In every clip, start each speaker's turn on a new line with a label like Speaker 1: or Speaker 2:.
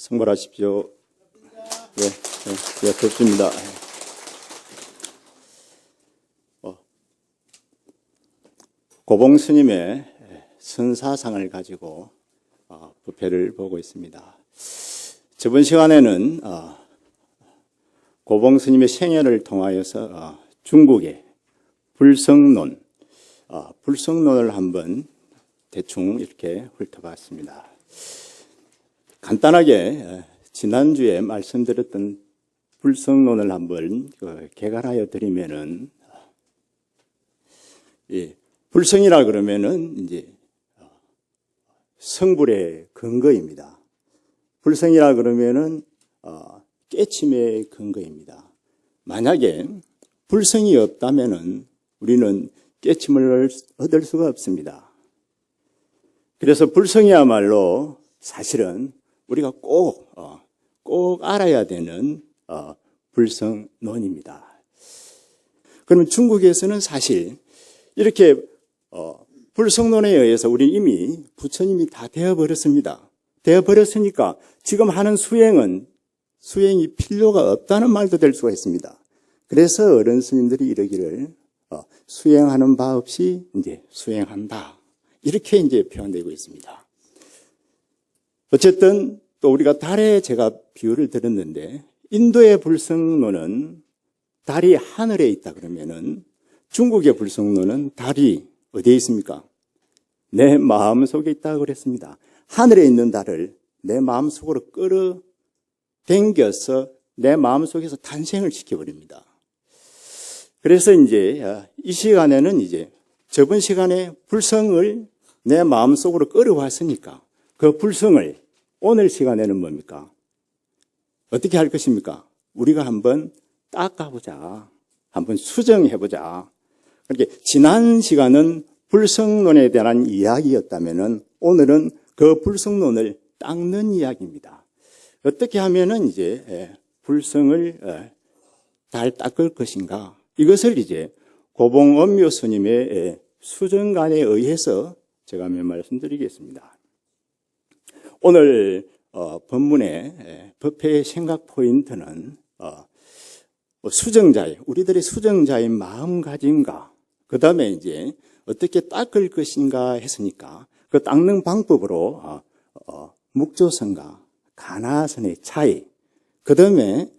Speaker 1: 승벌하십시오. 덥습니다. 고봉 스님의 선사상을 가지고 부패를 보고 있습니다. 저번 시간에는 고봉 스님의 생애를 통하여서 중국의 불성론을 한번 대충 이렇게 훑어봤습니다. 간단하게 지난주에 말씀드렸던 불성론을 한번 개괄하여 드리면은, 불성이라 그러면은 이제 성불의 근거입니다. 불성이라 그러면은 깨침의 근거입니다. 만약에 불성이 없다면은 우리는 깨침을 얻을 수가 없습니다. 그래서 불성이야말로 사실은 우리가 꼭 알아야 되는 불성론입니다. 그러면 중국에서는 사실 이렇게 불성론에 의해서 우리 이미 부처님이 다 되어버렸습니다. 되어버렸으니까 지금 하는 수행이 필요가 없다는 말도 될 수가 있습니다. 그래서 어른 스님들이 이러기를 수행하는 바 없이 이제 수행한다, 이렇게 이제 표현되고 있습니다. 어쨌든 또 우리가 달에 제가 비유를 들었는데, 인도의 불성론은 달이 하늘에 있다 그러면은 중국의 불성론은 달이 어디에 있습니까? 내 마음속에 있다고 그랬습니다. 하늘에 있는 달을 내 마음속으로 끌어당겨서 내 마음속에서 탄생을 시켜버립니다. 그래서 이제 이 시간에는 이제 저번 시간에 불성을 내 마음속으로 끌어왔으니까 그 불성을 오늘 시간에는 뭡니까? 어떻게 할 것입니까? 우리가 한번 닦아보자. 한번 수정해보자. 그렇게 지난 시간은 불성론에 대한 이야기였다면은 오늘은 그 불성론을 닦는 이야기입니다. 어떻게 하면은 이제 불성을 잘 닦을 것인가? 이것을 이제 고봉 엄묘 스님의 수정관에 의해서 제가 몇 말씀드리겠습니다. 오늘 본문의 법회의 생각 포인트는 수정자의, 우리들의 수정자의 마음가짐과 그 다음에 이제 어떻게 닦을 것인가 했으니까 그 닦는 방법으로 묵조선과 가나선의 차이, 그 다음에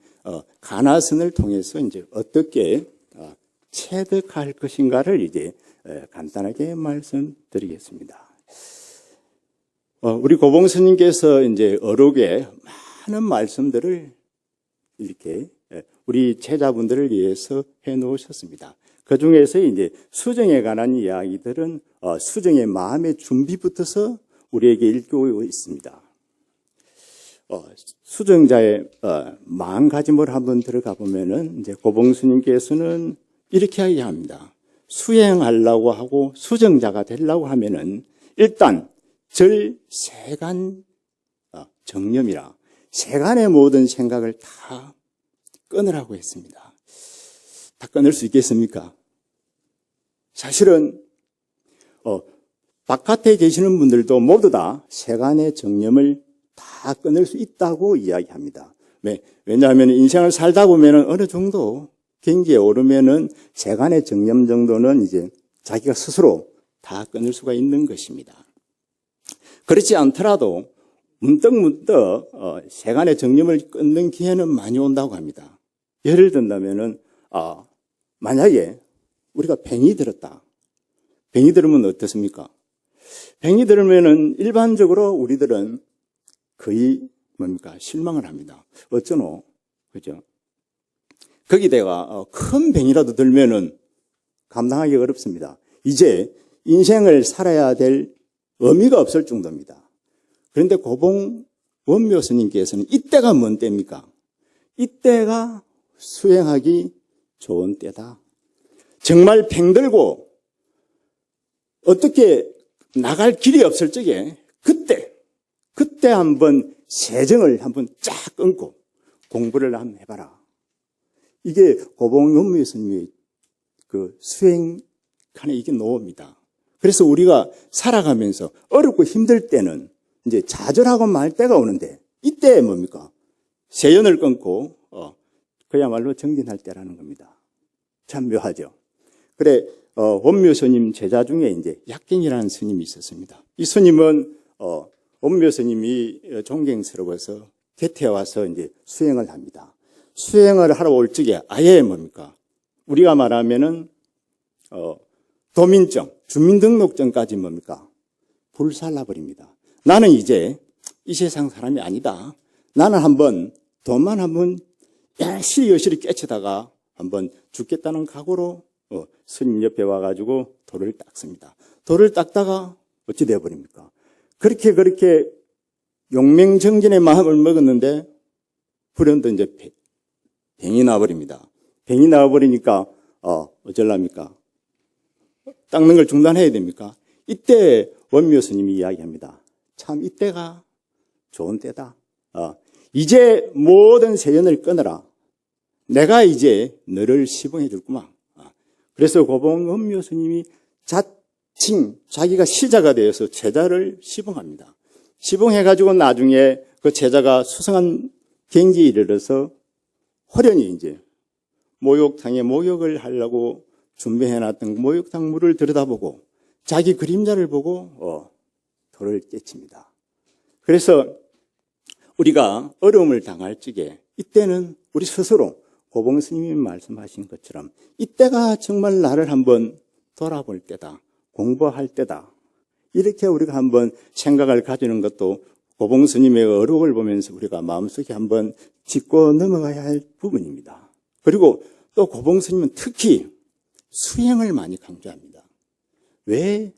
Speaker 1: 가나선을 통해서 이제 어떻게 체득할 것인가를 이제 간단하게 말씀드리겠습니다. 우리 고봉 스님께서 이제 어록에 많은 말씀들을 이렇게 우리 제자분들을 위해서 해 놓으셨습니다. 그 중에서 이제 수정에 관한 이야기들은 수정의 마음의 준비부터서 우리에게 일깨우고 있습니다. 수정자의 마음가짐을 한번 들어가 보면은 이제 고봉 스님께서는 이렇게 이야기합니다. 수행하려고 하고 수정자가 되려고 하면은 일단 절세간 정념이라 세간의 모든 생각을 다 끊으라고 했습니다. 다 끊을 수 있겠습니까? 사실은 바깥에 계시는 분들도 모두 다 세간의 정념을 다 끊을 수 있다고 이야기합니다. 왜냐하면 인생을 살다 보면 어느 정도 경지에 오르면은 세간의 정념 정도는 이제 자기가 스스로 다 끊을 수가 있는 것입니다. 그렇지 않더라도 문득 세간의 정념을 끊는 기회는 많이 온다고 합니다. 예를 든다면은 만약에 우리가 병이 들었다. 병이 들으면 어떻습니까? 병이 들으면은 일반적으로 우리들은 거의 실망을 합니다. 어쩌노? 그죠? 거기다가 큰 병이라도 들면은 감당하기 어렵습니다. 이제 인생을 살아야 될 의미가 없을 정도입니다. 그런데 고봉 원묘 스님께서는 이때가 뭔 때입니까? 이때가 수행하기 좋은 때다. 정말 병들고 어떻게 나갈 길이 없을 적에 그때 한번 세정을 한번 쫙 끊고 공부를 한번 해봐라. 이게 고봉 원묘 스님의 그 수행칸에 이게 놓습니다. 그래서 우리가 살아가면서 어렵고 힘들 때는 이제 좌절하고 말 때가 오는데 이때 뭡니까? 세연을 끊고 그야말로 정진할 때라는 겁니다. 참 묘하죠. 그래 원묘 스님 제자 중에 이제 약갱이라는 스님이 있었습니다. 이 스님은 원묘 스님이 존경스러워서 곁에 와서 이제 수행을 합니다. 수행을 하러 올 적에 아예 뭡니까? 우리가 말하면은 도민증, 주민등록증까지 뭡니까? 불살라 버립니다. 나는 이제 이 세상 사람이 아니다. 나는 한번 돈만 한번 여실히 깨치다가 한번 죽겠다는 각오로 스님 옆에 와가지고 돌을 닦습니다. 돌을 닦다가 어찌 되어버립니까? 그렇게 용맹정진의 마음을 먹었는데 불현듯 이제 병이 나와버립니다. 병이 나와버리니까 어쩔랍니까? 닦는 걸 중단해야 됩니까? 이때 원묘 스님이 이야기합니다. 참 이때가 좋은 때다. 이제 모든 세연을 끊어라. 내가 이제 너를 시봉해 줄구만. 그래서 고봉 원묘 스님이 자칭 자기가 시자가 되어서 제자를 시봉합니다. 시봉해가지고 나중에 그 제자가 수성한 경지에 이르러서 호련히 이제 목욕탕에 목욕을 하려고 준비해놨던 목욕탕 물을 들여다보고 자기 그림자를 보고 돌을 깨칩니다. 그래서 우리가 어려움을 당할 적에 이때는 우리 스스로 고봉 스님이 말씀하신 것처럼 이때가 정말 나를 한번 돌아볼 때다. 공부할 때다. 이렇게 우리가 한번 생각을 가지는 것도 고봉 스님의 어록을 보면서 우리가 마음속에 한번 짚고 넘어가야 할 부분입니다. 그리고 또 고봉 스님은 특히 수행을 많이 강조합니다. 왜?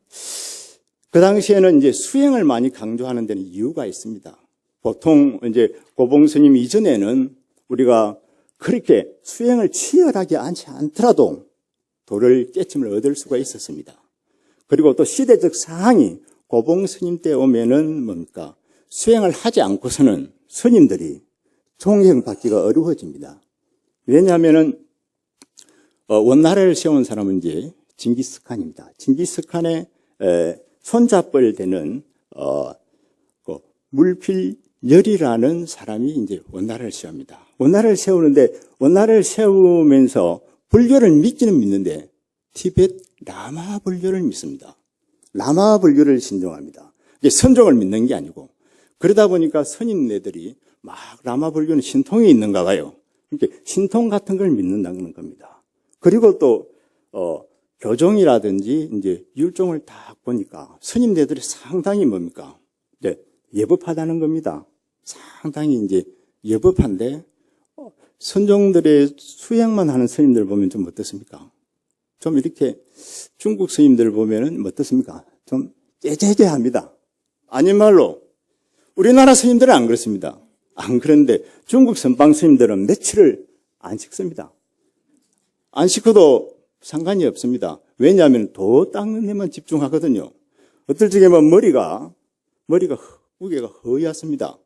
Speaker 1: 그 당시에는 이제 수행을 많이 강조하는 데는 이유가 있습니다. 보통 이제 고봉 스님 이전에는 우리가 그렇게 수행을 치열하게 하지 않더라도 도를 깨침을 얻을 수가 있었습니다. 그리고 또 시대적 상황이 고봉 스님 때 오면은 뭡니까? 수행을 하지 않고서는 스님들이 존경받기가 어려워집니다. 왜냐하면은 원나라를 세운 사람은 이제 징기스칸입니다. 징기스칸의 손잡벌 되는 물필열이라는 사람이 이제 원나라를 세웁니다. 원나라를 세우는데 원나라를 세우면서 불교를 믿기는 믿는데 티베트 라마 불교를 믿습니다. 라마 불교를 신종합니다. 이게 선종을 믿는 게 아니고 그러다 보니까 스님네들이 막 라마 불교는 신통이 있는가 봐요. 이렇게 신통 같은 걸 믿는다는 겁니다. 그리고 또 교종이라든지 이제 율종을 딱 보니까 스님네들이 상당히 뭡니까? 이제 예법하다는 겁니다. 상당히 이제 예법한데 선종들의 수행만 하는 스님들 보면 좀 어떻습니까? 좀 이렇게 중국 스님들 보면은 어떻습니까? 좀 째째째합니다. 아닌 말로 우리나라 스님들은 안 그렇습니다. 안 그런데 중국 선방 스님들은 며칠을 안 씻습니다. 안 씻어도 상관이 없습니다. 왜냐하면 도 닦는 데만 집중하거든요. 어떨 적에 머리가 무게가 허옇습니다.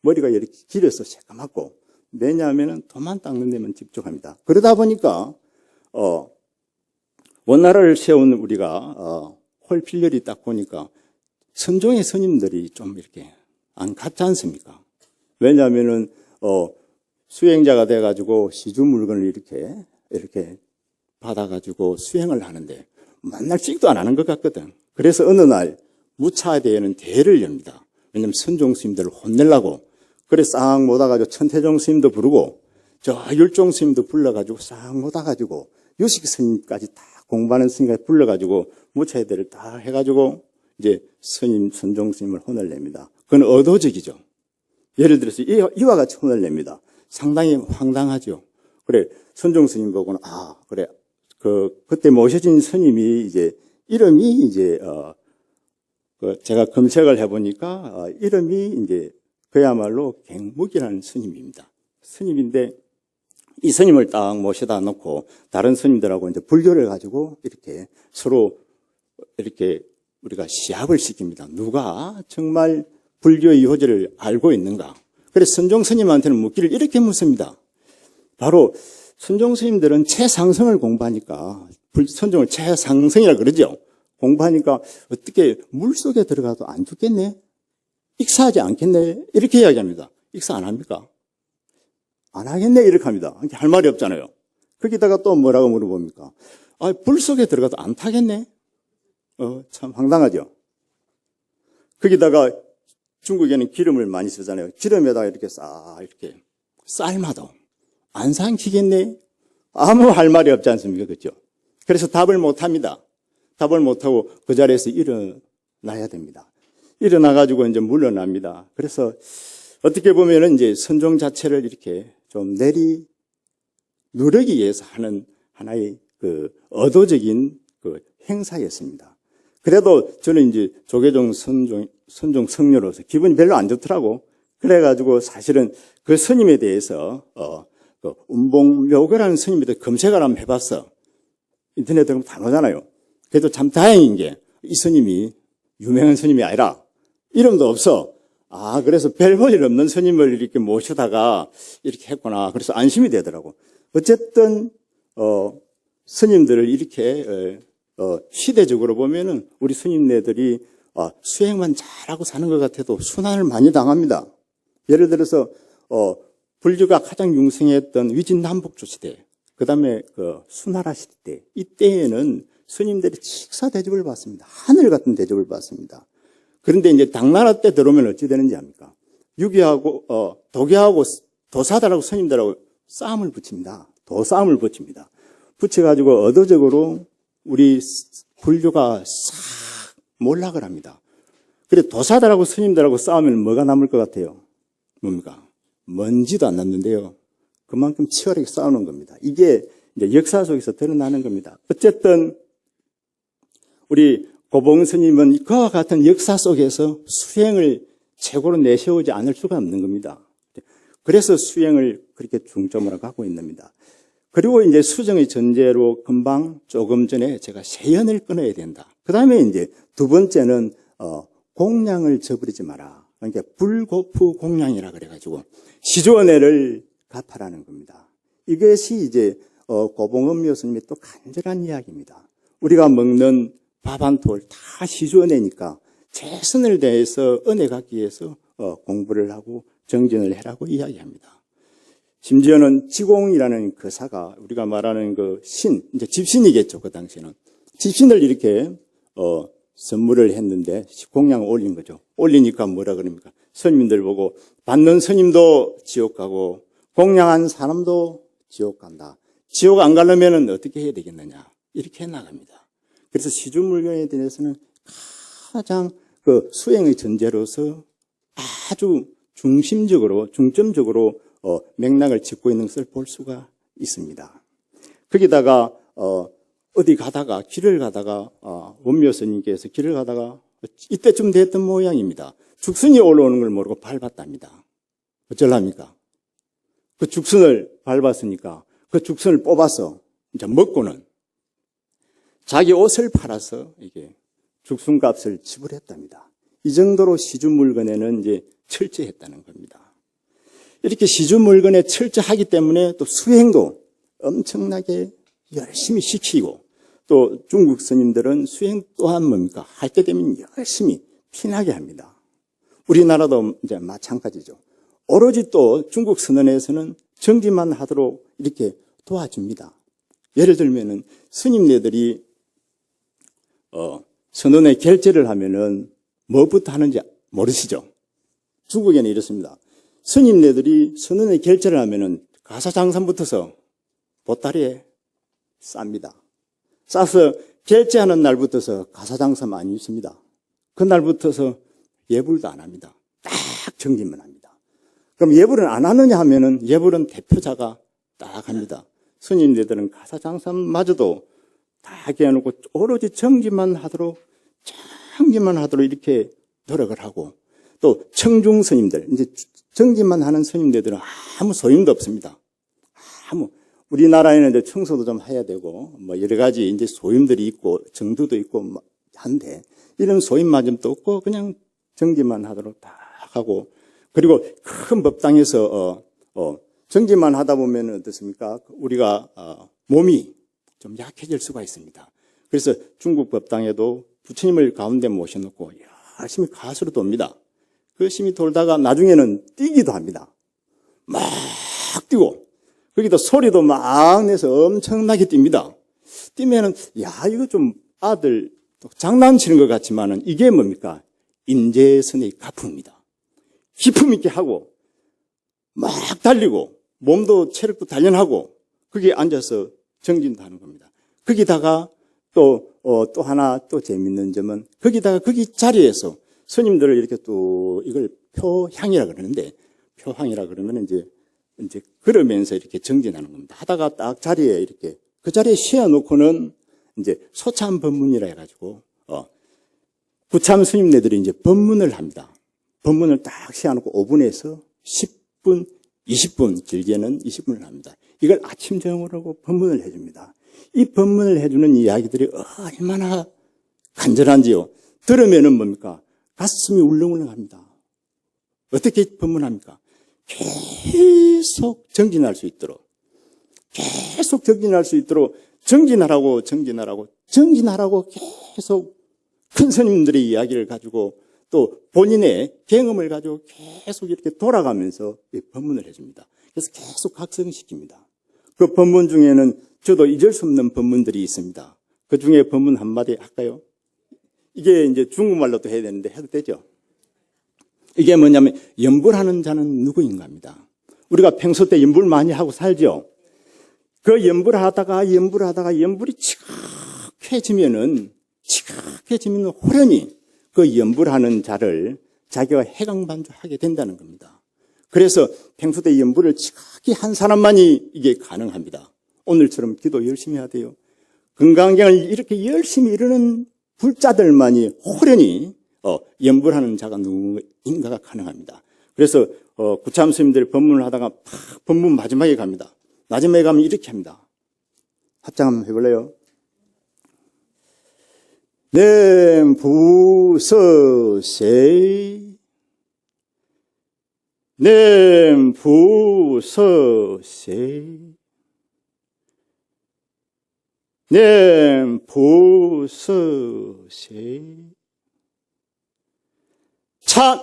Speaker 1: 머리가 이렇게 길어서 새까맣고 왜냐하면 도만 닦는 데만 집중합니다. 그러다 보니까 원나라를 세운 우리가 홀필렬이 딱 보니까 선종의 스님들이 좀 이렇게 안 같지 않습니까? 왜냐하면은 수행자가 돼가지고 시주 물건을 이렇게 받아가지고 수행을 하는데 맨날 찍도 안 하는 것 같거든. 그래서 어느 날 무차대에는 대회를 엽니다. 왜냐하면 선종 스님들을 혼내려고. 그래 싹 모아가지고 천태종 스님도 부르고 저 율종 스님도 불러가지고 싹 모아가지고 유식 스님까지 다 공부하는 스님까지 불러가지고 무차대를 다 해가지고 이제 스님 선종 스님을 혼을 냅니다. 그건 의도적이죠. 예를 들어서 이와 같이 혼을 냅니다. 상당히 황당하죠. 그래 선종 스님 보고는 그래 그때 모셔진 스님이 이제 이름이 이제 제가 검색을 해보니까 이름이 이제 그야말로 갱묵이라는 스님입니다. 스님인데 이 스님을 딱 모셔다 놓고 다른 스님들하고 이제 불교를 가지고 이렇게 서로 이렇게 우리가 시합을 시킵니다. 누가 정말 불교의 요지를 알고 있는가. 그래서 선종 스님한테는 묻기를 이렇게 묻습니다. 바로 선종 스님들은 최상승을 공부하니까 선종을 최상승이라 그러죠. 공부하니까 어떻게 물속에 들어가도 안 죽겠네? 익사하지 않겠네? 이렇게 이야기합니다. 익사 안 합니까? 안 하겠네 이렇게 합니다. 할 말이 없잖아요. 거기다가 또 뭐라고 물어봅니까? 불 속에 들어가도 안 타겠네? 참 황당하죠. 거기다가 중국에는 기름을 많이 쓰잖아요. 기름에다가 이렇게 이렇게 삶아도 안 삼키겠네? 아무 할 말이 없지 않습니까? 그렇죠? 그래서 답을 못 합니다. 답을 못 하고 그 자리에서 일어나야 됩니다. 일어나가지고 이제 물러납니다. 그래서 어떻게 보면은 이제 선종 자체를 이렇게 좀 누르기 위해서 하는 하나의 그 의도적인 그 행사였습니다. 그래도 저는 이제 조계종 선종 성녀로서 기분이 별로 안 좋더라고. 그래가지고 사실은 그 스님에 대해서 그 운봉묘거라는 스님에 대해서 검색을 한번 해봤어. 인터넷에 들어가면 다 나오잖아요. 그래도 참 다행인 게 이 스님이 유명한 스님이 아니라 이름도 없어. 그래서 별 볼 일 없는 스님을 이렇게 모시다가 이렇게 했구나. 그래서 안심이 되더라고. 어쨌든 스님들을 이렇게 시대적으로 보면은 우리 스님네들이 수행만 잘하고 사는 것 같아도 순환을 많이 당합니다. 예를 들어서 불교가 가장 융성했던 위진남북조 시대, 그 다음에 그 수나라 시대, 이때에는 스님들이 식사 대접을 받습니다. 하늘 같은 대접을 받습니다. 그런데 이제 당나라 때 들어오면 어찌 되는지 압니까? 유교하고 도교하고 도사들하고 스님들하고 싸움을 붙입니다. 도싸움을 붙입니다. 붙여가지고 의도적으로 우리 불교가 싹 몰락을 합니다. 그래 도사들하고 스님들하고 싸우면 뭐가 남을 것 같아요? 뭡니까? 먼지도 안 남는데요. 그만큼 치열하게 싸우는 겁니다. 이게 이제 역사 속에서 드러나는 겁니다. 어쨌든 우리 고봉 스님은 그와 같은 역사 속에서 수행을 최고로 내세우지 않을 수가 없는 겁니다. 그래서 수행을 그렇게 중점으로 갖고 있는 겁니다. 그리고 이제 수정의 전제로 금방 조금 전에 제가 세연을 끊어야 된다. 그 다음에 이제 두 번째는 공양을 저버리지 마라. 그러니까 불고프 공양이라 그래가지고 시조은혜를 갚아라는 겁니다. 이것이 이제 고봉음묘 스님의 또 간절한 이야기입니다. 우리가 먹는 밥 한 톨 다 시조은혜니까 최선을 다해서 은혜 갖기 위해서 공부를 하고 정진을 해라고 이야기합니다. 심지어는 지공이라는 거사가 우리가 말하는 그 이제 집신이겠죠. 그 당시에는 집신을 이렇게 선물을 했는데 공양을 올린 거죠. 올리니까 뭐라 그럽니까? 스님들 보고 받는 스님도 지옥 가고 공양한 사람도 지옥 간다. 지옥 안 가려면 어떻게 해야 되겠느냐? 이렇게 나갑니다. 그래서 시주물교에 대해서는 가장 그 수행의 전제로서 아주 중점적으로 맥락을 짚고 있는 것을 볼 수가 있습니다. 거기다가 길을 가다가 원묘 스님께서 길을 가다가 이때쯤 됐던 모양입니다. 죽순이 올라오는 걸 모르고 밟았답니다. 어쩌랍니까? 그 죽순을 밟았으니까 그 죽순을 뽑아서 이제 먹고는 자기 옷을 팔아서 이게 죽순값을 지불했답니다. 이 정도로 시주 물건에는 이제 철저했다는 겁니다. 이렇게 시주 물건에 철저하기 때문에 또 수행도 엄청나게 열심히 시키고 또 중국 스님들은 수행 또한 뭡니까? 할 때 되면 열심히 피나게 합니다. 우리나라도 이제 마찬가지죠. 오로지 또 중국 선언에서는 정지만 하도록 이렇게 도와줍니다. 예를 들면은 스님네들이 선언에 결제를 하면은 뭐부터 하는지 모르시죠? 중국에는 이렇습니다. 스님네들이 선언에 결제를 하면은 가사장산부터서 보따리에 쌉니다. 싸서 결제하는 날부터서 가사장사 많이 있습니다. 그날부터서 예불도 안 합니다. 딱 정지만 합니다. 그럼 예불은 안 하느냐 하면은 예불은 대표자가 딱 합니다. 스님네들은 가사장사마저도 다 깨어놓고 오로지 정지만 하도록 이렇게 노력을 하고 또 청중 스님들, 이제 정지만 하는 스님들은 아무 소임도 없습니다. 우리나라에는 이제 청소도 좀 해야 되고 뭐 여러 가지 이제 소임들이 있고 정두도 있고 한데 이런 소임마저도 없고 그냥 정지만 하도록 다 하고 그리고 큰 법당에서 정지만 하다 보면 어떻습니까? 우리가 몸이 좀 약해질 수가 있습니다. 그래서 중국 법당에도 부처님을 가운데 모셔놓고 열심히 가수로 돕니다. 그 심이 돌다가 나중에는 뛰기도 합니다. 막 뛰고 거기다 소리도 막 내서 엄청나게 뜁니다. 뛰면은 야 이거 좀 아들 장난치는 것 같지만은 이게 뭡니까? 인재선의 가풍입니다. 기품 있게 하고 막 달리고 몸도 체력도 단련하고 거기에 앉아서 정진하는 겁니다. 거기다가 또 하나 또 재밌는 점은 거기다가 거기 자리에서 스님들을 이렇게 또 이걸 표향이라 그러는데 표향이라 그러면 이제 걸으면서 이렇게 정진하는 겁니다. 하다가 딱 자리에 이렇게 그 자리에 씌워놓고는 이제 소참 법문이라 해가지고 구참 스님네들이 이제 법문을 합니다. 법문을 딱 씌워놓고 5분에서 10분, 20분 길게는 20분을 합니다. 이걸 아침 저녁으로 법문을 해줍니다. 이 법문을 해주는 이야기들이 얼마나 간절한지요. 들으면은 뭡니까? 가슴이 울렁울렁합니다. 어떻게 법문합니까? 계속 정진할 수 있도록 정진하라고 계속 큰 스님들의 이야기를 가지고 또 본인의 경험을 가지고 계속 이렇게 돌아가면서 법문을 해줍니다. 그래서 계속 각성시킵니다. 그 법문 중에는 저도 잊을 수 없는 법문들이 있습니다. 그 중에 법문 한마디 할까요? 이게 이제 중국말로도 해야 되는데 해도 되죠? 이게 뭐냐면 염불하는 자는 누구인가입니다. 우리가 평소 때 염불 많이 하고 살죠? 그 염불하다가 염불이 지각해지면 호련히 그 염불하는 자를 자기가 해강반주하게 된다는 겁니다. 그래서 평소 때 염불을 지각히 한 사람만이 이게 가능합니다. 오늘처럼 기도 열심히 해야 돼요. 건강경을 이렇게 열심히 이루는 불자들만이 호련히 염불하는 자가 누구인가가 가능합니다. 그래서 구참 스님들이 법문을 하다가 법문 마지막에 갑니다. 마지막에 가면 이렇게 합니다. 합장 한번 해볼래요? 냄부서세 참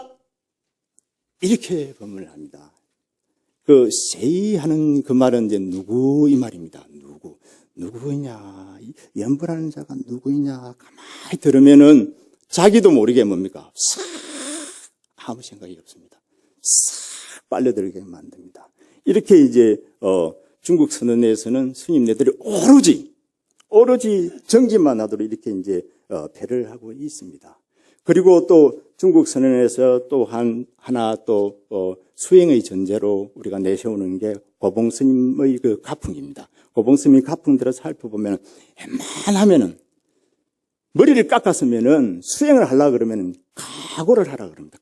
Speaker 1: 이렇게 법문을 합니다. 그 세이 하는 그 말은 이제 누구 이 말입니다. 누구이냐 염불하는 자가 누구이냐 가만히 들으면은 자기도 모르게 뭡니까 싹 아무 생각이 없습니다. 싹 빨려들게 만듭니다. 이렇게 이제 중국 선언에서는 스님네들이 오로지 정진만 하도록 이렇게 이제 배를 하고 있습니다. 그리고 또 중국 선언에서 또 하나 또 수행의 전제로 우리가 내세우는 게 고봉스님의 그 가풍입니다. 고봉스님 가풍들을 살펴보면 웬만하면은 머리를 깎았으면은 수행을 하려고 그러면은 각오를 하라 그럽니다.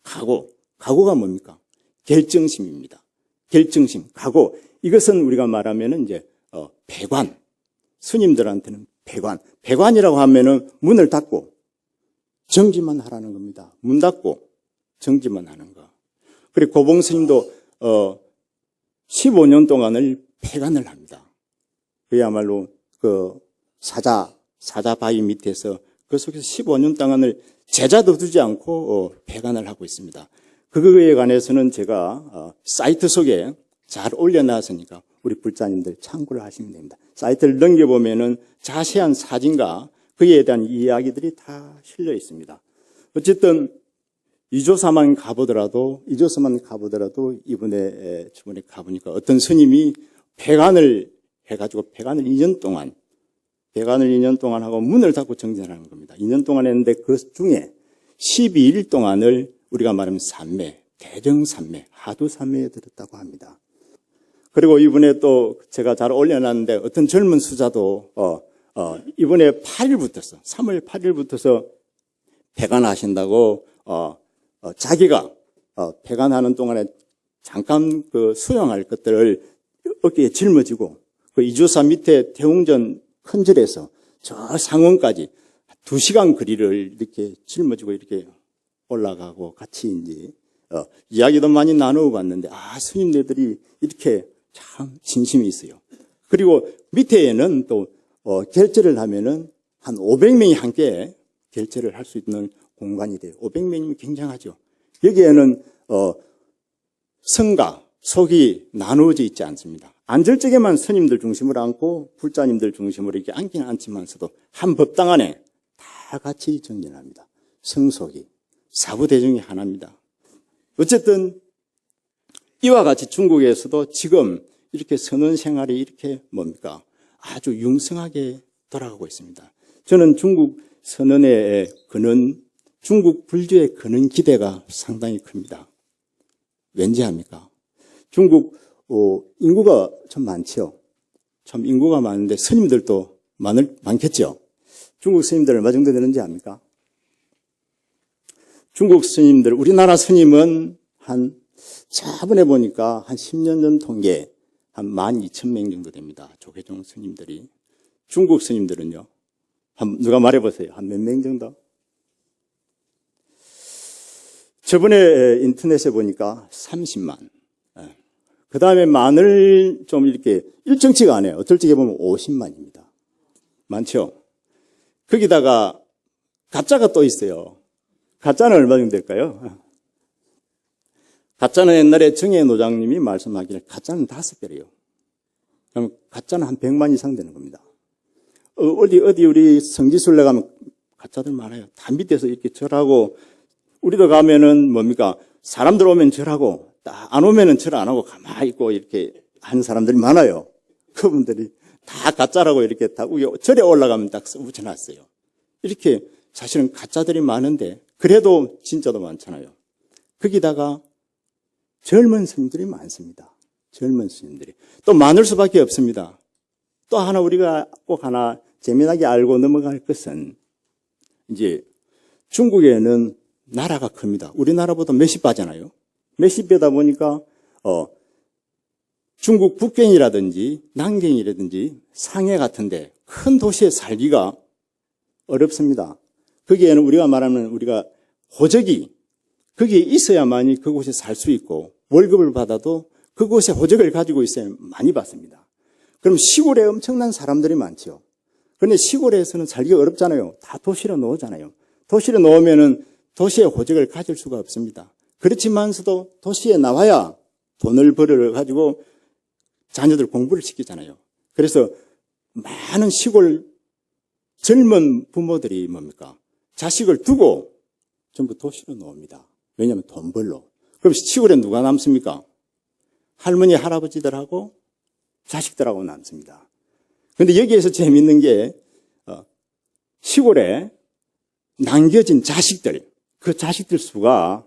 Speaker 1: 각오가 뭡니까? 결정심입니다. 결정심, 각오. 이것은 우리가 말하면은 이제 배관. 스님들한테는 배관이라고 하면은 문을 닫고 정지만 하라는 겁니다. 문 닫고 정지만 하는 거. 그리고 고봉스님도 15년 동안을 폐관을 합니다. 그야말로 그 사자 바위 밑에서 그 속에서 15년 동안을 제자도 두지 않고 폐관을 하고 있습니다. 그거에 관해서는 제가 사이트 속에 잘 올려놨으니까 우리 불자님들 참고를 하시면 됩니다. 사이트를 넘겨보면은 자세한 사진과 그에 대한 이야기들이 다 실려 있습니다. 어쨌든 이조사만 가보더라도 이번에 가보니까 어떤 스님이 폐관을 해가지고 폐관을 2년 동안 하고 문을 닫고 정진하는 겁니다. 2년 동안 했는데 그 중에 12일 동안을 우리가 말하면 산매, 대정산매, 하두산매에 들었다고 합니다. 그리고 이번에 또 제가 잘 올려놨는데 어떤 젊은 수자도 이번에 3월 8일부터서 폐관하신다고 자기가 폐관하는 동안에 잠깐 그 수영할 것들을 어깨에 짊어지고 그 이조사 밑에 태웅전 큰 절에서 저 상원까지 2시간 거리를 이렇게 짊어지고 이렇게 올라가고 같이 이제 이야기도 많이 나누어 봤는데 스님네들이 이렇게 참 진심이 있어요. 그리고 밑에는 또 결제를 하면은 한 500명이 함께 결제를 할 수 있는 공간이 돼요. 500명이면 굉장하죠. 여기에는 성가, 속이 나누어져 있지 않습니다. 안절적에만 스님들 중심으로 앉고 불자님들 중심으로 이렇게 앉기는 않지만서도 한 법당 안에 다 같이 정진합니다. 성속이 사부대중이 하나입니다. 어쨌든 이와 같이 중국에서도 지금 이렇게 선언 생활이 이렇게 뭡니까? 아주 융성하게 돌아가고 있습니다. 저는 중국 선언의 근원, 중국 불교의 근원 기대가 상당히 큽니다. 왠지 합니까? 중국 인구가 참 많죠. 참 인구가 많은데 스님들도 많겠죠. 중국 스님들 얼마 정도 되는지 압니까? 중국 스님들, 우리나라 스님은 저번에 보니까 한 10년 전 통계 한 12,000명 정도 됩니다. 조계종 스님들이. 중국 스님들은요? 누가 말해보세요. 한 몇 명 정도? 저번에 인터넷에 보니까 30만. 그 다음에 만을 좀 이렇게 일정치가 안 해요. 어떨 적에 보면 50만입니다. 많죠? 거기다가 가짜가 또 있어요. 가짜는 얼마 정도 될까요? 가짜는 옛날에 정혜 노장님이 말씀하기를 가짜는 5배래요. 그럼 가짜는 한 100만 이상 되는 겁니다. 어디 우리 성지순례 가면 가짜들 많아요. 다 밑에서 이렇게 절하고, 우리도 가면은 뭡니까? 사람들 오면 절하고, 안 오면은 절 안 하고 가만히 있고 이렇게 하는 사람들이 많아요. 그분들이 다 가짜라고 이렇게 다 절에 올라가면 딱 붙여놨어요. 이렇게 사실은 가짜들이 많은데, 그래도 진짜도 많잖아요. 거기다가 젊은 스님들이 많습니다. 젊은 스님들이. 또 많을 수밖에 없습니다. 또 하나 우리가 꼭 하나 재미나게 알고 넘어갈 것은 이제 중국에는 나라가 큽니다. 우리나라보다 몇십 배잖아요. 몇십 배다 보니까 중국 북경이라든지 난경이라든지 상해 같은데 큰 도시에 살기가 어렵습니다. 거기에는 우리가 말하는 우리가 호적이 거기에 있어야만이 그곳에 살 수 있고 월급을 받아도 그곳에 호적을 가지고 있어야 많이 받습니다. 그럼 시골에 엄청난 사람들이 많죠. 그런데 시골에서는 살기가 어렵잖아요. 다 도시로 놓으잖아요. 도시로 놓으면은 도시에 호적을 가질 수가 없습니다. 그렇지만서도 도시에 나와야 돈을 벌어가지고 자녀들 공부를 시키잖아요. 그래서 많은 시골 젊은 부모들이 뭡니까? 자식을 두고 전부 도시로 놓습니다. 왜냐하면 돈 벌러. 그럼 시골에 누가 남습니까? 할머니, 할아버지들하고 자식들하고 남습니다. 그런데 여기에서 재밌는 게 시골에 남겨진 자식들, 그 자식들 수가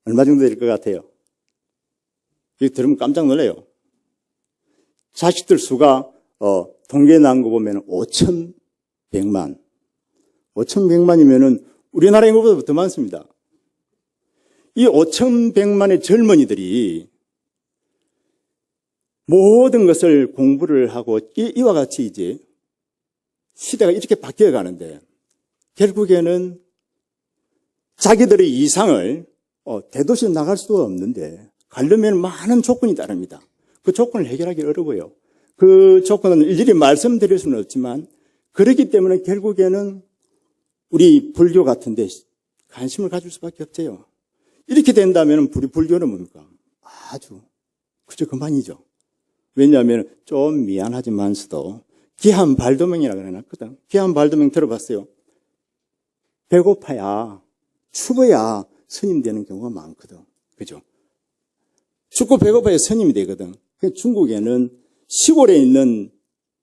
Speaker 1: 얼마 정도 될 것 같아요? 이거 들으면 깜짝 놀라요. 자식들 수가 통계에 나온 거 보면 5,100만. 5,100만이면은 우리나라 인구보다 더 많습니다. 이 5,100만의 젊은이들이 모든 것을 공부를 하고 이와 같이 이제 시대가 이렇게 바뀌어 가는데 결국에는 자기들의 이상을 대도시로 나갈 수가 없는데 가려면 많은 조건이 따릅니다. 그 조건을 해결하기 어려워요. 그 조건은 일일이 말씀드릴 수는 없지만 그렇기 때문에 결국에는 우리 불교 같은 데 관심을 가질 수밖에 없어요. 이렇게 된다면 우리 불교는 뭡니까? 아주 그저 그만이죠. 왜냐하면 좀 미안하지만서도 기한 발도명이라고 해놨거든. 기한 발도명 들어봤어요? 배고파야, 추워야 스님 되는 경우가 많거든. 그죠? 춥고 배고파야 스님이 되거든. 중국에는 시골에 있는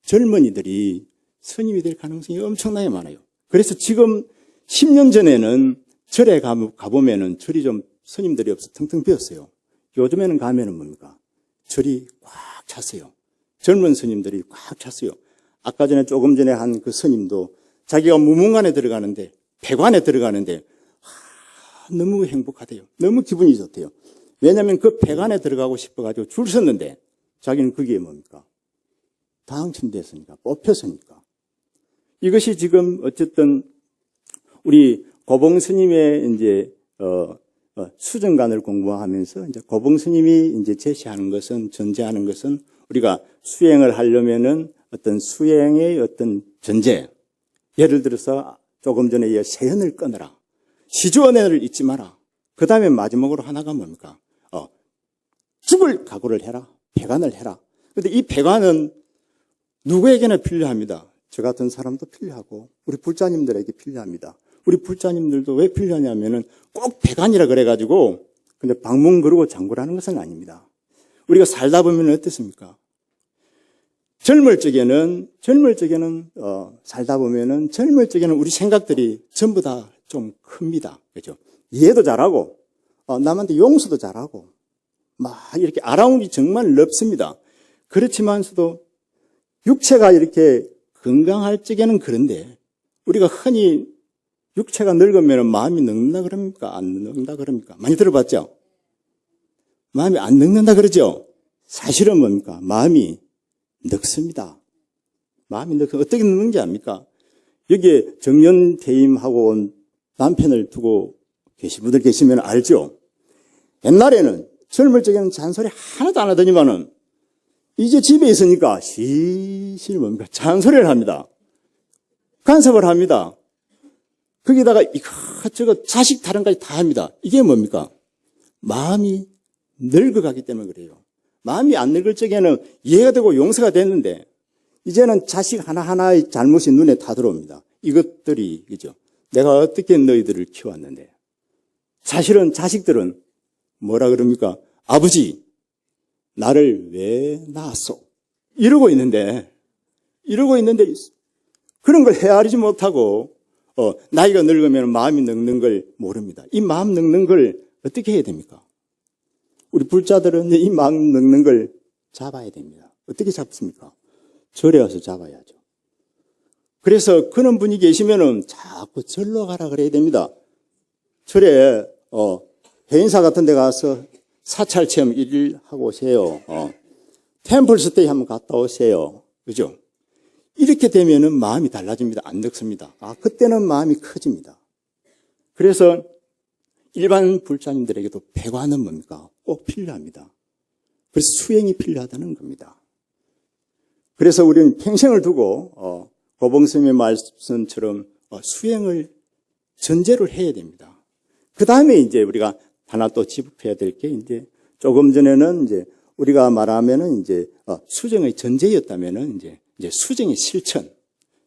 Speaker 1: 젊은이들이 스님이 될 가능성이 엄청나게 많아요. 그래서 지금 10년 전에는 절에 가보면은 절이 좀 스님들이 없어 텅텅 비었어요. 요즘에는 가면은 뭡니까? 절이 꽉 찼어요. 젊은 스님들이 꽉 찼어요. 아까 전에 조금 전에 한 그 스님도 자기가 무문관에 들어가는데, 폐관에 들어가는데 너무 행복하대요. 너무 기분이 좋대요. 왜냐하면 그 폐관에 들어가고 싶어가지고 줄 섰는데 자기는 그게 뭡니까? 당첨됐으니까, 뽑혔으니까. 이것이 지금 어쨌든 우리 고봉 스님의 이제 수정관을 공부하면서 이제 고봉 스님이 이제 제시하는 것은, 전제하는 것은 우리가 수행을 하려면은 어떤 수행의 어떤 전제. 예를 들어서 조금 전에 세연을 끊어라. 시주언해를 잊지 마라. 그 다음에 마지막으로 하나가 뭡니까? 죽을 각오를 해라. 배관을 해라. 그런데 이 배관은 누구에게나 필요합니다. 저 같은 사람도 필요하고 우리 불자님들에게 필요합니다. 우리 불자님들도 왜 필요하냐면은 꼭 배관이라 그래가지고 근데 방문 그르고 장구라는 것은 아닙니다. 우리가 살다 보면 어떻습니까? 젊을 적에는 살다 보면은 젊을 적에는 우리 생각들이 전부 다 좀 큽니다. 그죠? 이해도 잘하고 남한테 용서도 잘하고 막 이렇게 아라운이 정말 넓습니다. 그렇지만서도 육체가 이렇게 건강할 적에는 그런데 우리가 흔히 육체가 늙으면 마음이 늙는다 그럽니까? 안 늙는다 그럽니까? 많이 들어봤죠? 마음이 안 늙는다 그러죠? 사실은 뭡니까? 마음이 늙습니다. 마음이 어떻게 늙는지 압니까? 여기에 정년 퇴임하고 온 남편을 두고 계신 분들 계시면 알죠? 옛날에는 젊을 적에는 잔소리 하나도 안 하더니만은 이제 집에 있으니까 실실 뭡니까? 잔소리를 합니다. 간섭을 합니다. 거기다가 이것저것 자식 타령까지 다 합니다. 이게 뭡니까? 마음이 늙어가기 때문에 그래요. 마음이 안 늙을 적에는 이해가 되고 용서가 됐는데 이제는 자식 하나하나의 잘못이 눈에 다 들어옵니다. 이것들이 그죠? 내가 어떻게 너희들을 키웠는데 사실은 자식들은 뭐라 그럽니까? 아버지 나를 왜 낳았소? 이러고 있는데 그런 걸 헤아리지 못하고 나이가 늙으면 마음이 늙는 걸 모릅니다. 이 마음 늙는 걸 어떻게 해야 됩니까? 우리 불자들은 이 마음 늙는 걸 잡아야 됩니다. 어떻게 잡습니까? 절에 와서 잡아야죠. 그래서 그런 분이 계시면은 자꾸 절로 가라 그래야 됩니다. 절에 해인사 같은 데 가서 사찰 체험 1일 하고 오세요. 템플 스테이 한번 갔다 오세요. 그죠? 이렇게 되면은 마음이 달라집니다. 안 늙습니다. 그때는 마음이 커집니다. 그래서 일반 불자님들에게도 배관은 뭡니까? 꼭 필요합니다. 그래서 수행이 필요하다는 겁니다. 그래서 우리는 평생을 두고 고봉스님의 말씀처럼 수행을 전제로 해야 됩니다. 그 다음에 이제 우리가 하나 또 짚어야 될 게 이제 조금 전에는 이제 우리가 말하면은 이제 수정의 전제였다면은 이제 수정의 실천.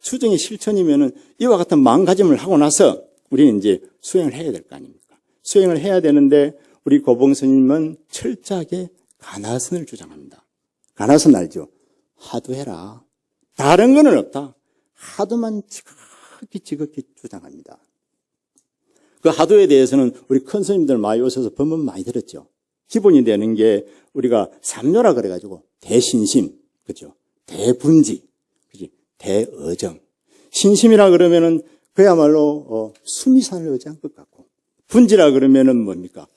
Speaker 1: 수정의 실천이면은 이와 같은 마음가짐을 하고 나서 우리는 이제 수행을 해야 될 거 아닙니까? 수행을 해야 되는데 우리 고봉스님은 철저하게 가나선을 주장합니다. 가나선 알죠? 하도해라. 다른 거는 없다. 하도만 지극히 주장합니다. 그 하도에 대해서는 우리 큰 스님들 많이 오셔서 법문 많이 들었죠. 기본이 되는 게 우리가 삼요라 그래가지고 대신심, 그죠? 대분지, 그지? 대어정. 신심이라 그러면은 그야말로 수미산을 의지한 것 같고, 분지라 그러면은 뭡니까?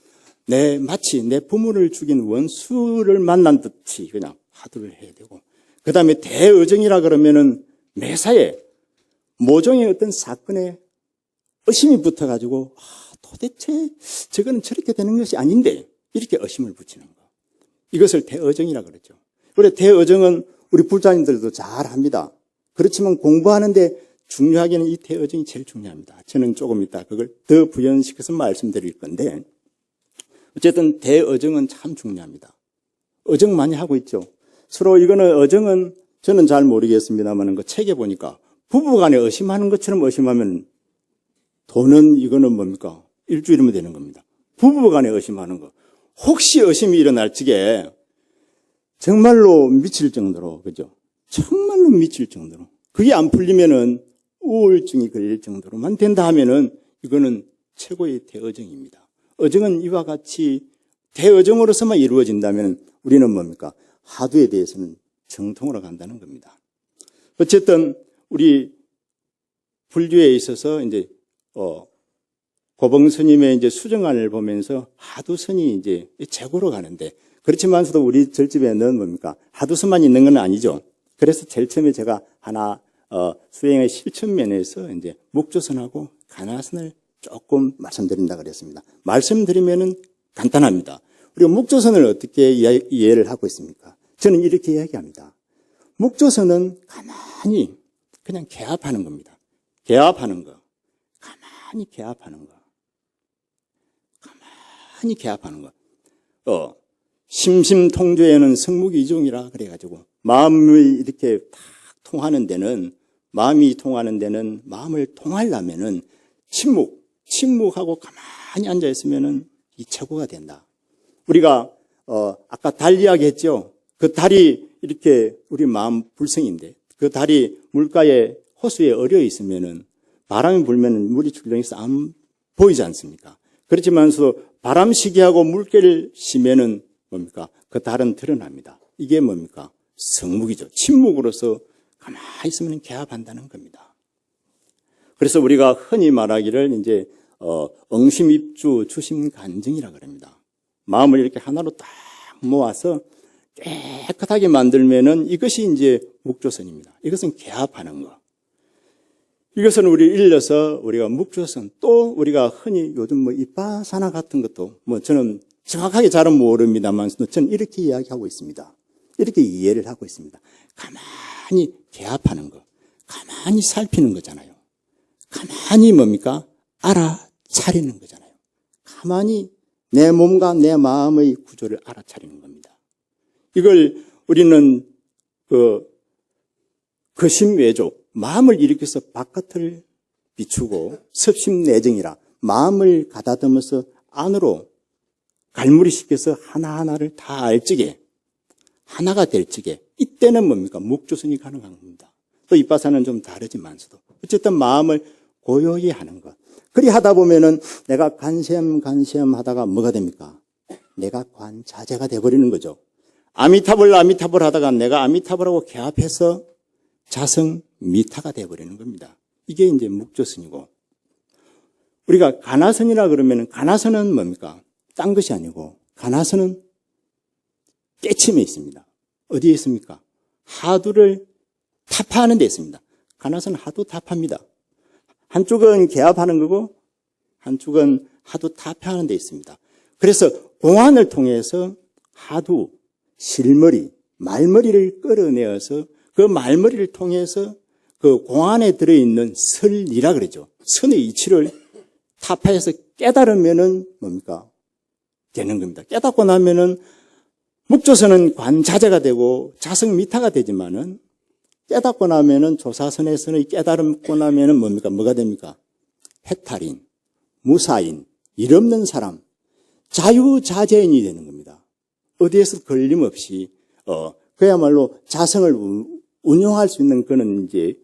Speaker 1: 마치 내 부모를 죽인 원수를 만난 듯이 그냥 하도를 해야 되고, 그 다음에 대어정이라 그러면은 매사에 모종의 어떤 사건에 의심이 붙어가지고 도대체 저거는 저렇게 되는 것이 아닌데 이렇게 의심을 붙이는 거. 이것을 대어정이라 그러죠. 그래 대어정은 우리 불자님들도 잘 합니다. 그렇지만 공부하는데 중요하게는 이 대어정이 제일 중요합니다. 저는 조금 이따 그걸 더 부연시켜서 말씀드릴 건데 어쨌든 대어정은 참 중요합니다. 어정 많이 하고 있죠. 서로 이거는 어정은 저는 잘 모르겠습니다만 그 책에 보니까 부부간에 의심하는 것처럼 의심하면 돈은 이거는 뭡니까? 일주일이면 되는 겁니다. 부부간에 의심하는 거. 혹시 의심이 일어날 적에 정말로 미칠 정도로, 그죠? 정말로 미칠 정도로. 그게 안 풀리면은 우울증이 걸릴 정도로만 된다 하면은 이거는 최고의 대어정입니다. 어정은 이와 같이 대어정으로서만 이루어진다면 우리는 뭡니까? 하도에 대해서는 정통으로 간다는 겁니다. 어쨌든 우리 불교에 있어서 이제 고봉 스님의 이제 수정안을 보면서 하도선이 이제 최고로 가는데 그렇지만서도 우리 절집에는 뭡니까? 하도선만 있는 건 아니죠. 그래서 제일 처음에 제가 하나 수행의 실천 면에서 이제 묵조선하고 가나선을 조금 말씀드린다 그랬습니다. 말씀드리면은 간단합니다. 우리가 묵조선을 어떻게 이해를 하고 있습니까? 저는 이렇게 이야기합니다. 묵조선은 가만히 그냥 개합하는 겁니다. 개합하는 거. 가만히 개합하는 거. 가만히 개합하는 거. 심심통조에는 성무기종이라 그래가지고 마음이 이렇게 딱 통하는 데는 마음이 통하는 데는 마음을 통하려면은 침묵하고 가만히 앉아 있으면은 이 최고가 된다. 우리가 아까 달 이야기했죠. 그 달이 이렇게 우리 마음 불성인데 그 달이 물가에 호수에 어려 있으면은 바람이 불면은 물이 출렁해서 안 보이지 않습니까? 그렇지만서 바람 시기하고 물결을 쉬면은 뭡니까? 그 달은 드러납니다. 이게 뭡니까? 성묵이죠. 침묵으로서 가만히 있으면 개합한다는 겁니다. 그래서 우리가 흔히 말하기를 이제 응심입주 주심간증이라 그럽니다. 마음을 이렇게 하나로 딱 모아서 깨끗하게 만들면은 이것이 이제 묵조선입니다. 이것은 개합하는 거. 이것은 우리 일러서 우리가 묵조선, 또 우리가 흔히 요즘 뭐 이빠사나 같은 것도 뭐 저는 정확하게 잘은 모릅니다만 저는 이렇게 이야기하고 있습니다. 이렇게 이해를 하고 있습니다. 가만히 개합하는 거, 가만히 살피는 거잖아요. 가만히 뭡니까? 알아차리는 거잖아요. 가만히 내 몸과 내 마음의 구조를 알아차리는 겁니다. 이걸 우리는 거심외조, 마음을 일으켜서 바깥을 비추고 섭심내정이라 마음을 가다듬어서 안으로 갈무리 시켜서 하나하나를 다 알 적에 하나가 될 적에 이때는 뭡니까? 묵조선이 가능한 겁니다. 또 이빠사는 좀 다르지만서도 어쨌든 마음을 고요히 하는 것. 그리 하다 보면은 내가 간셈 하다가 뭐가 됩니까? 내가 관자재가 돼버리는 거죠. 아미타불 하다가 내가 아미타불하고 개합해서 자성 미타가 돼버리는 겁니다. 이게 이제 묵조선이고, 우리가 가나선이라 그러면은 가나선은 뭡니까? 딴 것이 아니고 가나선은 깨침에 있습니다. 어디에 있습니까? 하두를 타파하는 데 있습니다. 가나선은 하두 타파입니다. 한쪽은 개합하는 거고 한쪽은 하두 타파하는 데 있습니다. 그래서 공안을 통해서 하두, 실머리, 말머리를 끌어내어서 그 말머리를 통해서 그 공안에 들어있는 설이라 그러죠. 선의 이치를 타파해서 깨달으면은 뭡니까? 되는 겁니다. 깨닫고 나면은 묵조선은 관자재가 되고 자성미타가 되지만은 깨닫고 나면은 조사선에서는 깨달고 나면은 뭡니까? 뭐가 됩니까? 해탈인, 무사인, 일 없는 사람, 자유자재인이 되는 겁니다. 어디에서 걸림없이 그야말로 자성을 운용할 수 있는 그는 이제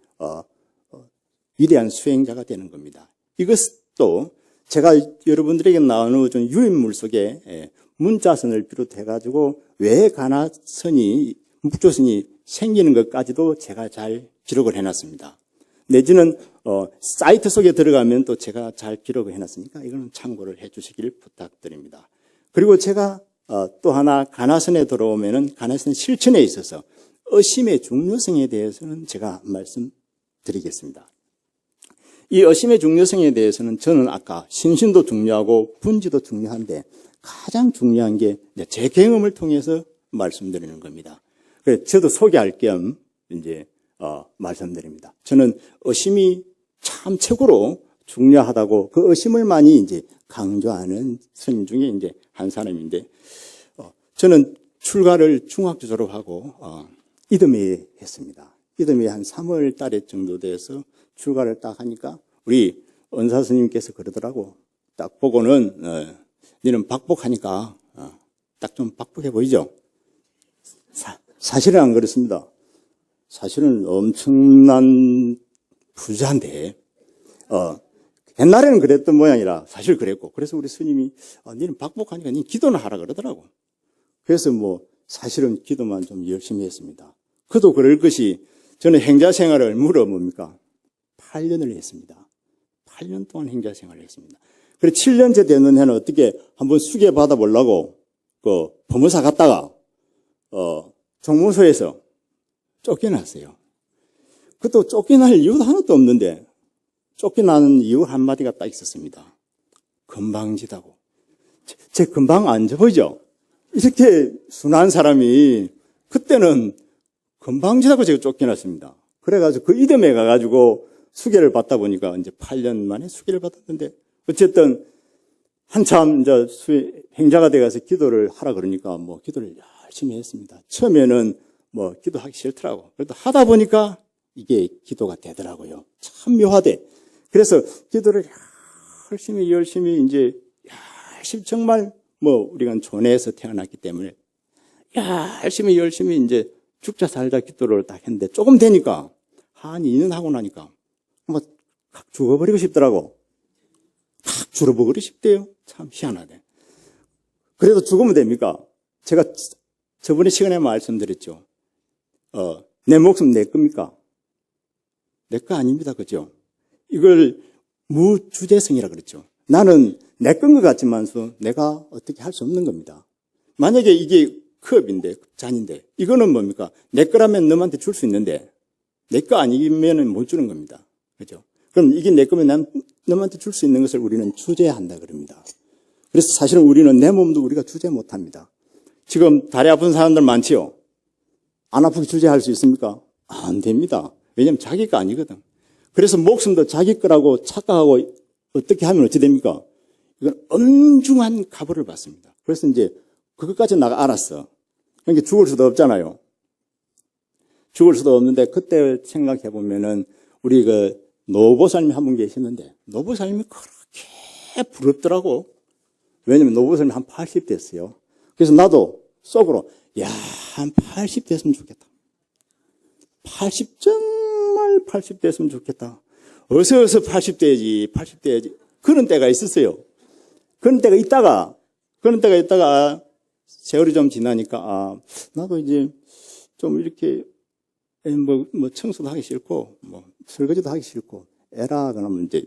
Speaker 1: 위대한 수행자가 되는 겁니다. 이것도 제가 여러분들에게 나누어준 유인물 속에 문자선을 비롯해가지고 왜 가나선이, 묵조선이 생기는 것까지도 제가 잘 기록을 해놨습니다. 내지는 사이트 속에 들어가면 또 제가 잘 기록을 해놨으니까 이거는 참고를 해주시길 부탁드립니다. 그리고 제가 또 하나 가나선에 들어오면은 가나선 실천에 있어서 어심의 중요성에 대해서는 제가 말씀드리겠습니다. 이 어심의 중요성에 대해서는 저는 아까 신신도 중요하고 분지도 중요한데 가장 중요한 게 제 경험을 통해서 말씀드리는 겁니다. 그래서 저도 소개할 겸 이제 말씀드립니다. 저는 어심이 참 최고로 중요하다고 그 어심을 많이 이제 강조하는 스님 중에 이제 한 사람인데 저는 출가를 중학교 졸업하고 이듬해 했습니다. 이듬해 한 3월 달에 정도 돼서 출가를 딱 하니까 우리 은사 스님께서 그러더라고. 딱 보고는 너는 박복하니까 딱 좀 박복해 보이죠? 사실은 안 그렇습니다. 사실은 엄청난 부자인데 옛날에는 그랬던 모양이라 사실 그랬고, 그래서 우리 스님이 너는 박복하니까 니 기도는 하라 그러더라고. 그래서 뭐 사실은 기도만 좀 열심히 했습니다. 그도 그럴 것이 저는 행자 생활을 무려 뭡니까? 8년을 했습니다. 8년 동안 행자 생활을 했습니다. 그래서 7년째 되는 해는 어떻게 한번 수계 받아보려고 그 법무사 갔다가 종무소에서 쫓겨났어요. 그것도 쫓겨날 이유도 하나도 없는데 쫓겨나는 이유 한마디가 딱 있었습니다. 건방지다고. 제 건방 안 보이죠? 이렇게 순한 사람이 그때는 건방지다고 제가 쫓겨났습니다. 그래가지고 그 이듬해 가가지고 수계를 받다 보니까 이제 8년 만에 수계를 받았는데 어쨌든 한참 이제 행자가 돼가서 기도를 하라 그러니까 뭐 기도를 열심히 했습니다. 처음에는 뭐 기도하기 싫더라고. 그래도 하다 보니까 이게 기도가 되더라고요. 참 묘하대. 그래서 기도를 열심히 이제 열심히 정말 뭐 우리가 존에서 태어났기 때문에 열심히 이제 죽자 살자 기도를 딱 했는데 조금 되니까 한 2년 하고 나니까 뭐 확 죽어버리고 싶더라고. 확 죽어버리고 싶대요. 참 희한하네. 그래도 죽으면 됩니까? 제가 저번에 시간에 말씀드렸죠. 내 목숨 내 겁니까? 내 거 아닙니다. 그죠? 이걸 무주제성이라 그랬죠. 나는 내 건 것 같지만서 내가 어떻게 할 수 없는 겁니다. 만약에 이게 컵인데, 잔인데, 이거는 뭡니까? 내 거라면 너한테 줄 수 있는데, 내 거 아니면은 못 주는 겁니다. 그죠? 그럼 이게 내 거면 너한테 줄 수 있는 것을 우리는 주제한다 그럽니다. 그래서 사실은 우리는 내 몸도 우리가 주제 못 합니다. 지금 다리 아픈 사람들 많지요? 안 아프게 주제할 수 있습니까? 안 됩니다. 왜냐하면 자기 거 아니거든. 그래서 목숨도 자기 거라고 착각하고 어떻게 하면 어찌 됩니까? 이건 엄중한 가보를 받습니다. 그래서 이제 그것까지 내가 알았어. 그러니까 죽을 수도 없잖아요. 죽을 수도 없는데 그때 생각해 보면은 우리 그 노보살님이 한 분 계시는데 노보살님이 그렇게 부럽더라고. 왜냐면 노보살님이 한 80 됐어요. 그래서 나도 속으로 한 80 됐으면 좋겠다. 80 정말 80 됐으면 좋겠다. 어서 80 돼야지. 그런 때가 있었어요. 그런 때가 있다가 세월이 좀 지나니까 나도 이제 좀 이렇게 뭐 청소도 하기 싫고 뭐 설거지도 하기 싫고 에라 그러면 이제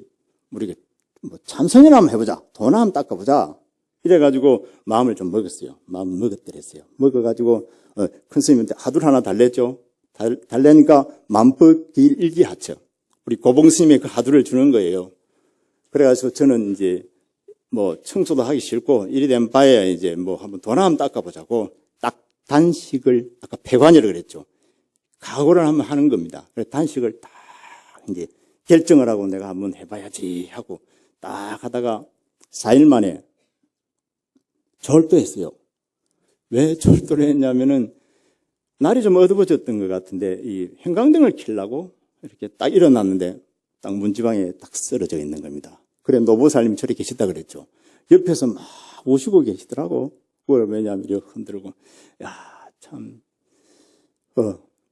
Speaker 1: 우리가 뭐 참선이나 한번 해보자. 돈 한번 닦아보자. 이래가지고 마음을 좀 먹었어요. 마음을 먹었더랬어요. 먹어가지고 큰 스님한테 하두를 하나 달랬죠. 달래니까 만법길 일기하처. 우리 고봉 스님의 그 하두를 주는 거예요. 그래가지고 저는 이제 뭐 청소도 하기 싫고 이리 된 바에 이제 뭐 한번 돈 한번 닦아보자고 딱 단식을 아까 폐관이라고 그랬죠. 각오를 한번 하는 겁니다. 그래서 단식을 딱 이제 결정을 하고 내가 한번 해봐야지 하고 딱 하다가 4일 만에 졸도했어요. 왜 졸도를 했냐면은 날이 좀 어두워졌던 것 같은데 이 형광등을 켜려고 이렇게 딱 일어났는데 딱 문지방에 딱 쓰러져 있는 겁니다. 그래 노보살님이 저리 계시다 그랬죠. 옆에서 막 오시고 계시더라고. 왜냐하면 이렇게 흔들고 참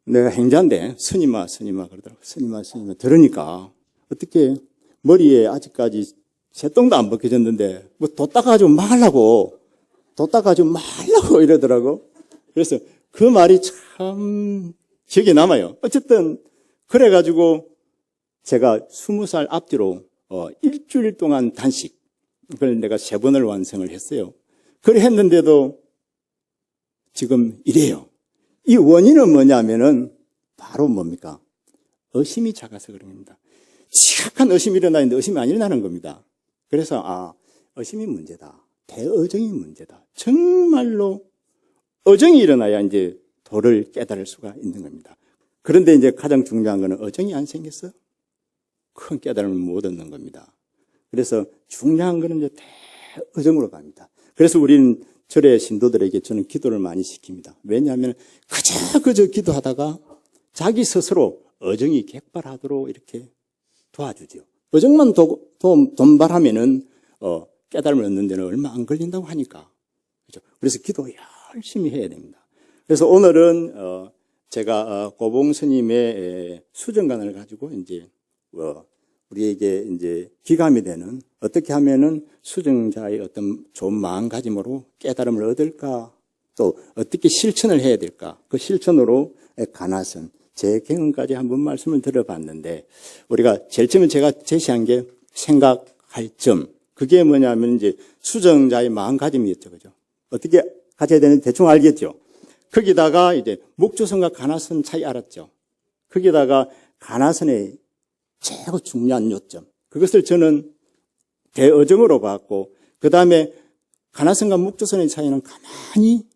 Speaker 1: 내가 행자인데 스님아 그러더라고. 스님아 들으니까 어떻게 머리에 아직까지 새똥도 안 벗겨졌는데 뭐 도 닦아가지고 말라고 이러더라고. 그래서 그 말이 참 기억에 남아요. 어쨌든 그래가지고 제가 20살 앞뒤로 일주일 동안 단식 그걸 내가 3번을 완성을 했어요. 그걸 했는데도 지금 이래요. 이 원인은 뭐냐면은 바로 뭡니까? 의심이 작아서 그런 겁니다. 지각한 의심이 일어나는데 의심이 안 일어나는 겁니다. 그래서 의심이 문제다. 대의정이 문제다. 정말로 의정이 일어나야 이제 도를 깨달을 수가 있는 겁니다. 그런데 이제 가장 중요한 거는 의정이 안 생겼어? 큰 깨달음을 못 얻는 겁니다. 그래서 중요한 거는 이제 대의정으로 갑니다. 그래서 우리는 절의 신도들에게 저는 기도를 많이 시킵니다. 왜냐하면 그저 기도하다가 자기 스스로 의정이 객발하도록 이렇게 도와주죠. 의정만 돈발하면은 깨달음을 얻는 데는 얼마 안 걸린다고 하니까. 그렇죠? 그래서 기도 열심히 해야 됩니다. 그래서 오늘은 제가 고봉 스님의 수정관을 가지고 이제 우리에게 이제 기감이 되는 어떻게 하면은 수정자의 어떤 좋은 마음가짐으로 깨달음을 얻을까, 또 어떻게 실천을 해야 될까, 그 실천으로 가나선 제 경험까지 한번 말씀을 들어봤는데, 우리가 제일 처음에 제가 제시한 게 생각할 점, 그게 뭐냐면 이제 수정자의 마음가짐이었죠, 그죠? 어떻게 가져야 되는지 대충 알겠죠? 거기다가 이제 목조선과 가나선 차이 알았죠? 거기다가 가나선의 최고 중요한 요점, 그것을 저는 대의정으로 봤고, 그 다음에 가나선과 목조선의 차이는 가만히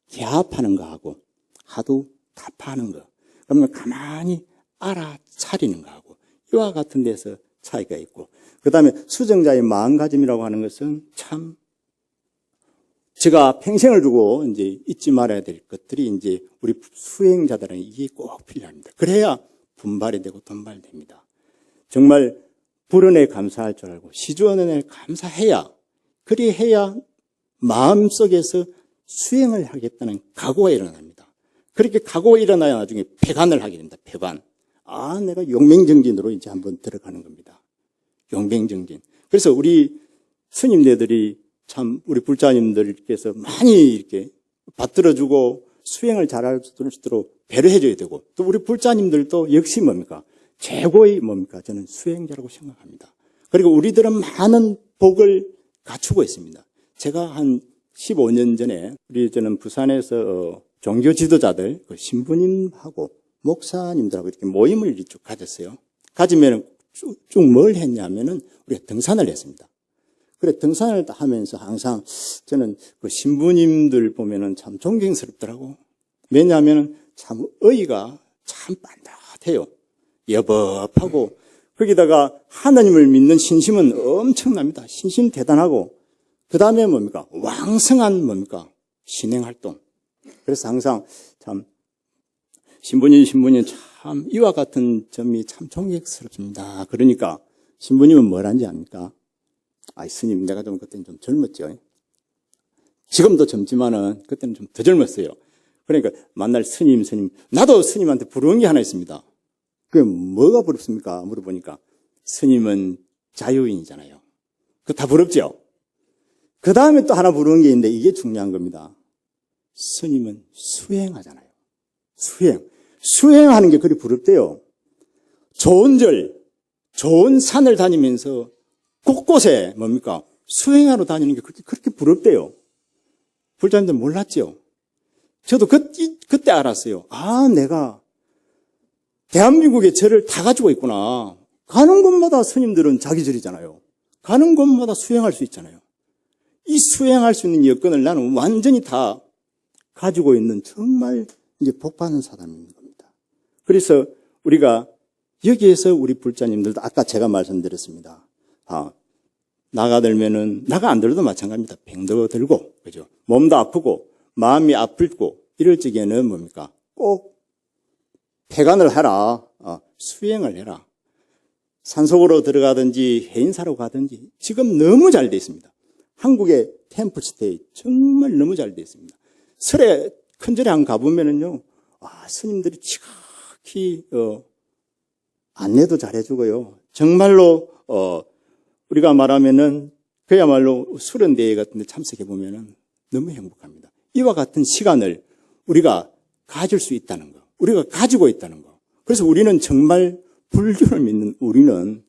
Speaker 1: 개합하는 거하고 하도 타파하는 거, 그러면 가만히 알아차리는 거하고 이와 같은 데서 차이가 있고, 그 다음에 수정자의 마음가짐이라고 하는 것은 참 제가 평생을 두고 이제 잊지 말아야 될 것들이 이제 우리 수행자들은 이게 꼭 필요합니다. 그래야 분발이 되고 돈발됩니다. 정말 불은혜 감사할 줄 알고 시주원은혜 감사해야, 그리해야 마음속에서 수행을 하겠다는 각오가 일어납니다. 그렇게 각오가 일어나야 나중에 폐관을 하게 됩니다. 폐관. 아, 내가 용맹정진으로 이제 한번 들어가는 겁니다. 용맹정진. 그래서 우리 스님네들이 참 우리 불자님들께서 많이 이렇게 받들어주고 수행을 잘할 수 있도록 배려해줘야 되고, 또 우리 불자님들도 역시 뭡니까? 최고의 뭡니까? 저는 수행자라고 생각합니다. 그리고 우리들은 많은 복을 갖추고 있습니다. 제가 한 15년 전에 저는 부산에서 종교 지도자들, 신부님하고 목사님들하고 이렇게 모임을 쭉 가졌어요. 가지면 쭉 뭘 했냐면은 우리가 등산을 했습니다. 그래, 등산을 하면서 항상 저는 그 신부님들 보면은 참 존경스럽더라고. 왜냐하면 참 의의가 참 반듯해요. 여법하고, 거기다가 하나님을 믿는 신심은 엄청납니다. 신심 대단하고, 그 다음에 뭡니까? 왕성한 뭡니까? 신행활동. 그래서 항상 참 신부님 참 이와 같은 점이 참 존경스럽습니다. 그러니까 신부님은 뭘 한지 압니까? 아이, 스님, 내가 좀 그때는 좀 젊었죠. 지금도 젊지만은 그때는 좀 더 젊었어요. 그러니까 만날 스님, 나도 스님한테 부러운 게 하나 있습니다. 그게 뭐가 부럽습니까? 물어보니까 스님은 자유인이잖아요. 그거 다 부럽죠? 그 다음에 또 하나 부러운 게 있는데 이게 중요한 겁니다. 스님은 수행하잖아요. 수행하는 게 그리 부럽대요. 좋은 절, 좋은 산을 다니면서 곳곳에 뭡니까? 수행하러 다니는 게 그렇게 부럽대요. 불자님들 몰랐죠? 저도 그때 알았어요. 아, 내가 대한민국의 절을 다 가지고 있구나. 가는 곳마다 스님들은 자기 절이잖아요. 가는 곳마다 수행할 수 있잖아요. 이 수행할 수 있는 여건을 나는 완전히 다 가지고 있는 정말 이제 복받은 사람인 겁니다. 그래서 우리가 여기에서 우리 불자님들도 아까 제가 말씀드렸습니다. 나가 들면은, 나가 안 들어도 마찬가지입니다. 병도 들고, 그죠? 몸도 아프고, 마음이 아프고, 이럴 적에는 뭡니까? 꼭 폐관을 해라. 수행을 해라. 산속으로 들어가든지 해인사로 가든지 지금 너무 잘 돼 있습니다. 한국의 템플스테이 정말 너무 잘 돼 있습니다. 설에, 큰 절에 한 가보면은요, 스님들이 지극히, 안내도 잘해주고요. 정말로, 우리가 말하면은, 그야말로 수련대회 같은 데 참석해보면은 너무 행복합니다. 이와 같은 시간을 우리가 가질 수 있다는 거, 우리가 가지고 있다는 거. 그래서 우리는 정말 불교를 믿는 우리는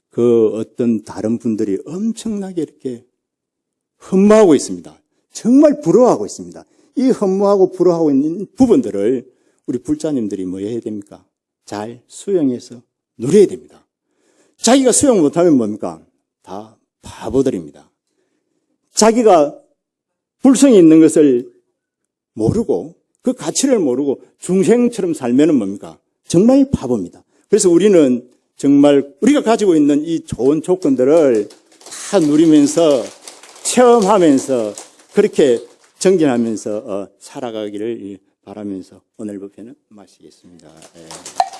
Speaker 1: 그 어떤 다른 분들이 엄청나게 이렇게 흠모하고 있습니다. 정말 부러워하고 있습니다. 이 흠모하고 부러워하고 있는 부분들을 우리 불자님들이 뭐 해야 됩니까? 잘 수용해서 누려야 됩니다. 자기가 수용 못하면 뭡니까? 다 바보들입니다. 자기가 불성이 있는 것을 모르고 그 가치를 모르고 중생처럼 살면은 뭡니까? 정말 바보입니다. 그래서 우리는 정말 우리가 가지고 있는 이 좋은 조건들을 다 누리면서 체험하면서 그렇게 정진하면서 살아가기를 바라면서 오늘 법회는 마치겠습니다. 예.